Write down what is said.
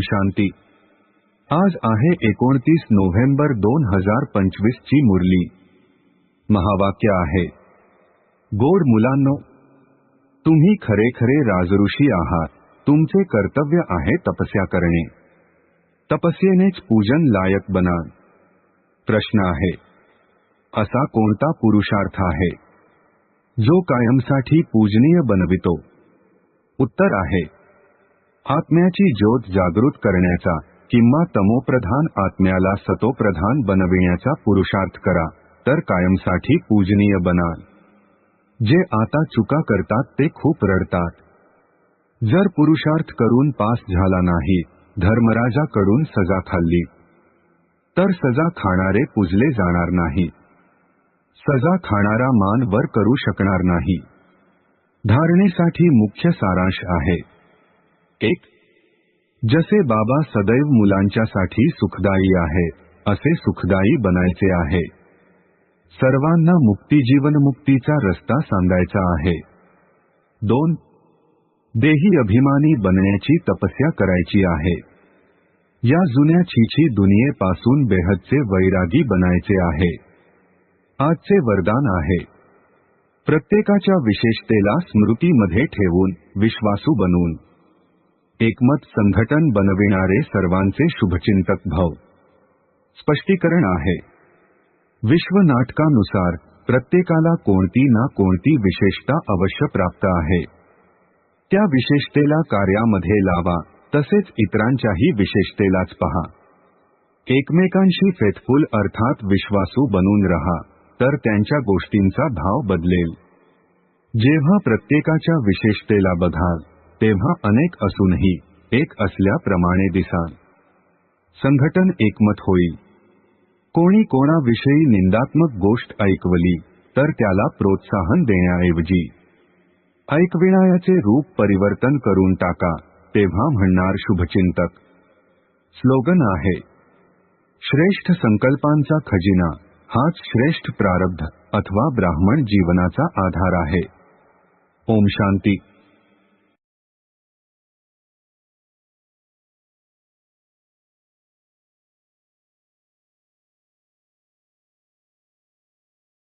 शांती। आज आहे 29 नोव्हेंबर 2025 ची मुरली। महावाक्य आहे, गोड मुलांनो, तुम्ही खरे खरे राजऋषी आहात। तुमचे कर्तव्य आहे तपस्या करणे। तपस्येनेच पूजन लायक बनाल। प्रश्न आहे, असा कोणता पुरुषार्थ आहे जो कायमसाठी पूजनीय बनवितो? उत्तर आहे, आत्म्याची ज्योत जागृत करण्याचा किंवा तमोप्रधान आत्म्याला सतोप्रधान बनविण्याचा पुरुषार्थ करा, तर कायमसाठी पूजनीय बनाल। जे आता चुका करतात ते खूप रडतात। जर पुरुषार्थ करून पास झाला नाही, धर्मराजाकडून सजा खाल्ली, तर सजा खाणारे पूजले जाणार नाही। सजा खाणारा मान वर करू शकणार नाही। धारणेसाठी मुख्य सारांश आहे, 1. जसे बाबा सदैव मुलांच्यासाठी सुखदायी आहे, असे सुखदायी बनायचे आहे। सर्वांना जीवनमुक्तीचा रस्ता सांगायचा आहे। 2. देही अभिमानी बनण्याची तपस्या करायची आहे। या जुन्या छीछी दुनियेपासून बेहदचे वैरागी बनायचे आहे। आजचे वरदान आहे, प्रत्येकाच्या विशेषतेला स्मृतीमध्ये ठेवून विश्वासू बनून एकमत संघटन बनविणारे सर्वांचे शुभचिंतक भव। स्पष्टीकरण आहे, विश्व नाटकानुसार प्रत्येकाला कोणती ना कोणती विशेषता अवश्य प्राप्त आहे। त्या विशेषतेला कार्यामध्ये लावा, तसेच इतरांच्याही विशेषतेलाच पहा। एकमेकांशी फेथफुल अर्थात विश्वासू बनून रहा, तर त्यांच्या गोष्टींचा भाव बदलेल। जेव्हा प्रत्येकाच्या विशेषतेला बघाल, तेव्हा अनेक असूनही एक असल्याप्रमाणे दिसाल। संघटन एकमत होईल। कोणी कोणाविषयी निंदात्मक गोष्ट ऐकवली, तर त्याला प्रोत्साहन देण्याऐवजी ऐकविणायाचे रूप परिवर्तन करून टाका, तेव्हा म्हणणार शुभचिंतक। स्लोगन आहे, श्रेष्ठ संकल्पांचा खजिना हाच श्रेष्ठ प्रारब्ध अथवा ब्राह्मण जीवनाचा आधार आहे। ओम शांती।